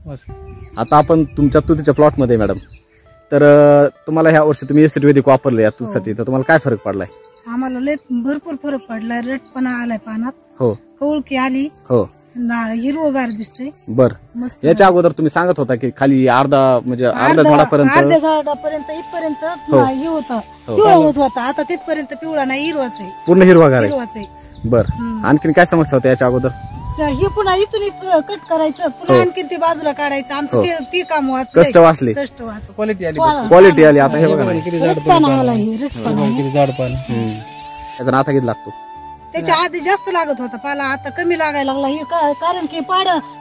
आता आपण तुमच्या तुतीच्या प्लॉट मध्ये मॅडम, तर तुम्हाला ह्या वर्षी तुम्ही एसिड वैदिक वापरले या तुतीसाठी, तर तुम्हाला काय फरक पडलाय? आम्हाला लय भरपूर फरक पडलाय. रेटपणा आलाय पानात, हो कवळकी आली, हो हिरवगार दिसते. बर, याच्या अगोदर तुम्ही सांगत होता की खाली अर्ध्या झाडापर्यंत इथपर्यंत हे होतं, पिवळा होत होता. आता तिथपर्यंत पिवळा नाही, हिरवाच आहे, पूर्ण हिरवागार आहे. हिरवाच आहे. बर, आणखीन काय समस्या होत्या याच्या अगोदर? हे पुन्हा इथून कट करायचं, पुन्हा आणखी ते बाजूला काढायचं. आमचं ते काम वाचलं, कष्ट वाचले, कष्ट वाचलं, क्वालिटी आली. आता हे बघा ना, झाड पाला त्याचा नाथा किती लागतो? त्याच्या आधी जास्त लागत होता पाला, आता कमी लागायला लागला. हे कारण की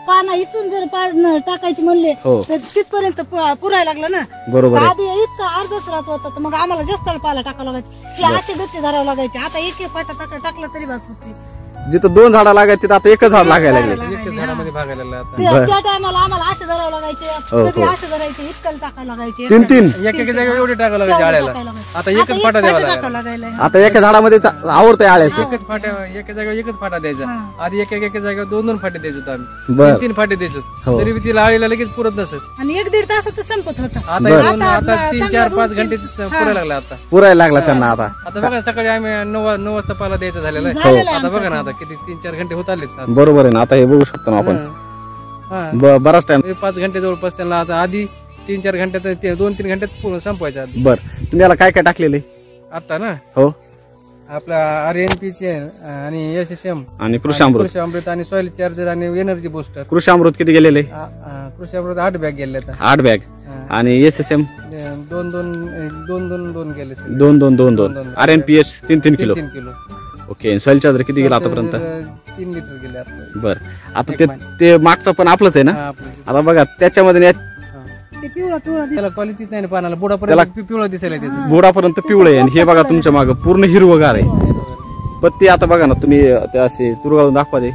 पाना इथून जर पाड टाकायची म्हणले तर तिथपर्यंत पुरायला लागलं ना. बरोबर, आधी इतका अर्धच राहत होता, तर मग आम्हाला जास्त पाला टाकावं लागायचं. हे असे गच्चे धरावं लागायचे. आता एक एक पाटा टाकला तरी बस होते. जिथं 2 झाडं लागायचे तिथं आता एकच झाड लागायला लागले. त्या टायमाला आम्हाला असे धरावं लागायचे, कधी असे धरायचे, इतकं टाकायला लागायचे. 3 एक जागा एवढे टाकावं लागायचे आळ्याला. आता एकच फाटा द्यावा लागायला. आता एका झाडामध्ये आवडतंय आळ्याचं. एकच फाट्या, एका जागा एकच फाटा द्यायचा. आधी एका जागा 2-2 फाटे द्यायचो आम्ही, 3-3 फाटे द्यायचो, तरी तिला आळीला लगेच पुरत नसत. आणि 1-1.5 तासात संपत होता. आता 3-4-5 घंटे पुरायला लागला. आता पुरायला लागला त्यांना. आता बघा, सकाळी आम्ही 9 वाजता पाला द्यायचा झालेला आहे. आता बघा ना, आता किती 3-4 घंटे होत आले. बरोबर आहे ना. आता हे बघू शकतो ना आपण, बराच टाइम, 5 घंटे जवळपास त्यांना. आता आधी 3-4 घंट्यात, 2-3 घंट्यात संपवायचा. बर, तुम्ही याला काय काय टाकलेले आता ना? हो, आपला RNP आणि SSM आणि कृषी अमृत आणि सॉइल चार्जर आणि एनर्जी बुस्टर. कृषी अमृत किती गेलेले? कृषी अमृत 8 बॅग गेले. 8 बॅग. आणि SSM 2 गेले. 2 RNPH 3 kilo. Okay, soil charger किती गेला आतापर्यंत? 3 लिटर गेले. बर, आता ते मागचं पण आपलंच आहे ना. आता बघा त्याच्यामध्ये त्याला क्वालिटी नाही पानाला, बुडापर्यंत पिवळा दिसायला त्याचं, बुडापर्यंत पिवळं आहे. हे बघा तुमच्या मागं पूर्ण हिरवगार आहे. पत्ती आता बघा ना तुम्ही, ते असे चुरगाळून दाखवा ते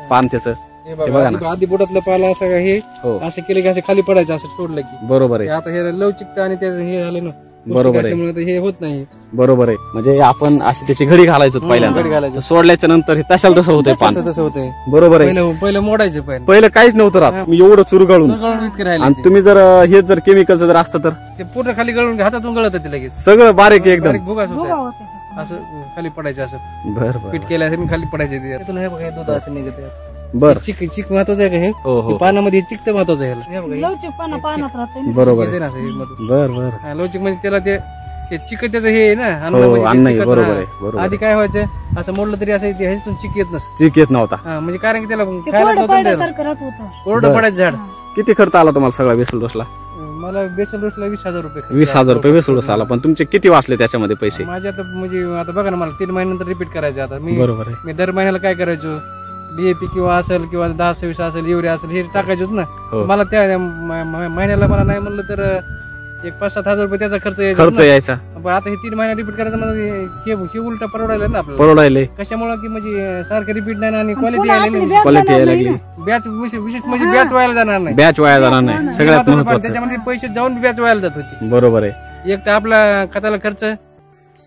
पान त्याचं. हे बघा ना, आधी बुडातलं पाला असं हे असं केलं की असं खाली पडायचं, असं सोडलं की. बरोबर आहे. आता हे लवचिकता आणि त्याचं हे झालं ना, बरोबर आहे, हे होत नाही. बरोबर आहे. म्हणजे आपण अशी त्याची घडी घालायचो पहिल्यांदा, सोडल्याच्या नंतर हे तशाला तसं होतंय पान. तसं होतंय. बरोबर आहे. पहिलं मोडायचं, पहिलं काहीच नव्हतं राहत. मी एवढं चुरगाळून, आणि तुम्ही जर हे जर केमिकलचं जर असतं तर ते पूर्ण खाली गळून हातातून गळत ते लगेच, सगळं बारीक एकदम भुगाच होत, असं खाली पडायचं. असं बरं, पीठ केलं खाली पडायचे. हे बघा, दूध असं निघत. बर, चिक महत्वाचं आहे का? हे पानामध्ये चिक तर महत्वाचं आहे. लवचिकपणा पानात राहते. बरोबर. बर, लवचिक म्हणजे त्याला ते चिक त्याचं हे ना, बरोबर. आधी काय व्हायचं, असं मोडलं तरी असं ह्याच्यातून चिक येत नसतं. चिक येत नव्हता. म्हणजे कारण की त्याला कोरडं पडायचं झाड. किती खर्च आला तुम्हाला सगळा बेसल डोसला? मला बेसल डोसला 20,000 रुपये. 20,000 रुपये बेसल डोस आला. पण तुमचे किती वाचले त्याच्यामध्ये पैसे? माझे आता म्हणजे आता बघा ना, मला 3 महिन्यानंतर रिपीट करायचं. आता बरोबर आहे. मी दर महिन्याला काय करायचो, DAP किंवा असेल किंवा 10-26 असेल, युरिया असेल, हे टाकायचोच ना. मला त्या महिन्याला मला नाही म्हणलं तर 5-7 हजार रुपये त्याचा खर्च यायचा. पण आता हे 3 महिने रिपीट करायचं म्हणजे हे उलटा परवडायला ना आपल्याला. परवडायला कशामुळे की म्हणजे सारखं रिपीट नाही आणि क्वालिटी यायला लागली. बॅच विशेष म्हणजे बॅच व्हायला जाणार नाही. बॅच वाया जाणार नाही, सगळ्यात महत्त्वाचं. त्याच्यामध्ये पैसे जाऊन बॅच व्हायला जात होती. बरोबर आहे. एक तर आपला खताला खर्च,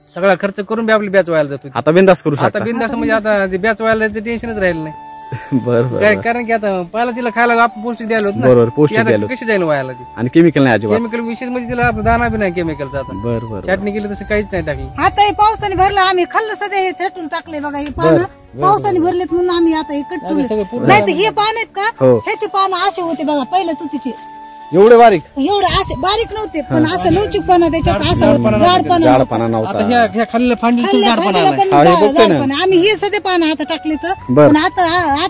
सगळा खर्च करून बी आपली बॅच व्हायला जात होती. आता बिंदास करू शकता. आता बिंदास म्हणजे आता बॅच व्हायला जायचं टेन्शनच राहिलं नाही. बरोबर, कारण की आता पहिला तिला खायला आपण पौष्टिक द्यायला होत ना. बरोबर, पौष्टिक द्यायला कशी जाईल व्हायला ती. आणि केमिकल नाही अजिबात. केमिकल विशेष म्हणजे तिला दाना बी नाही केमिकलचा. आता बरोबर, चटणी केली तसं काहीच नाही टाकली. आता हे पावसाने भरलं, आम्ही खाल्लं सध्या हे छटून टाकले. बघा हे पानं पावसाने भरलेत म्हणून आम्ही आता हे कटून. नाही तर हे पान आहेत का, ह्याचे पानं असे होते बघा पहिल्या तुतीचे, एवढे बारीक, एवढे असे बारीक नव्हते, पण असं लवचिकपणा त्याच्यात असं होतं, जाडपणा नव्हता. खाल्लं आम्ही हे सध्या पानं आता टाकले तर, पण आता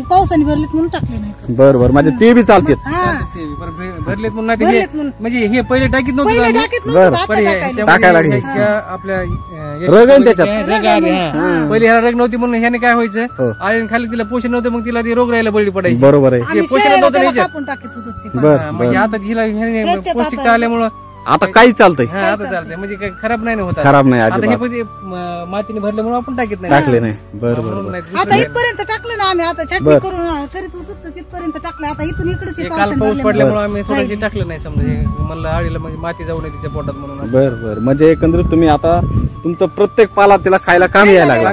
पावसाने भरलेत म्हणून टाकले नाही. बरोबर, म्हणजे ते बी चालते. भरलेत म्हणून म्हणजे हे पहिले टाकीत नव्हते, टाकायला लागले आपल्या रग त्याच्यात. पहिले ह्याला रग नव्हती म्हणून ह्याने काय व्हायचं, आळीने खाली तिला पोषण नव्हतं, मग तिला रोग राहायला बळी पडायची. बरोबर आहे. पोषण नव्हतं. आता हिला पौष्टिकता आल्यामुळं आता काही चालतंय, हा आता चालतंय, म्हणजे काही खराब नाही ना होत. खराब नाही आता हे अजिबात, म्हणजे मातीने भरल्यामुळे आपण टाकीत नाही, टाकले नाही. बरं म्हणून बरं नाही. आता इथपर्यंत टाकलं ना आम्ही, आता छाटणी करून करीत होतो तर तिथपर्यंत टाकलं. आता इथून इकडचे हे काल पाऊस पडल्यामुळे आम्ही थोडंशी टाकलं नाही, समजा हे म्हणलं आडीला म्हणजे माती जाऊ नये तिच्या पोटात म्हणून. बरं बरं. म्हणजे एकंदरीत तुम्ही आता तुमचं प्रत्येक पाला तिला खायला कामी यायला लागला,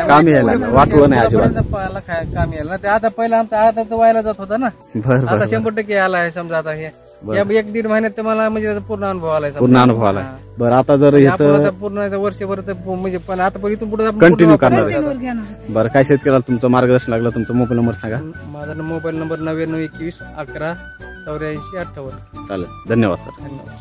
कामी यायला लागला, वाटलं नाही अजिबात. पाला काम यायला ते आता पहिला आमचा आता तर व्हायला जात होता ना, बरं आता बरं 100% आला आहे. समजा आता हे या 1-1.5 महिन्यात तर मला म्हणजे त्याचा पूर्ण अनुभव आलाय, पूर्ण अनुभव आला. बरं आता जर आपण ह्याचं आता पूर्ण वर्षभर तर म्हणजे पण आता पण इथून पुढे कंटिन्यू करणार आहे. वर घेणार. बरं, काय शेतकऱ्याला तुमचं मार्गदर्शन लागलं, तुमचा मोबाईल नंबर सांगा. माझा मोबाईल नंबर 9921 11 84 58. चालेल, धन्यवाद सर. धन्यवाद.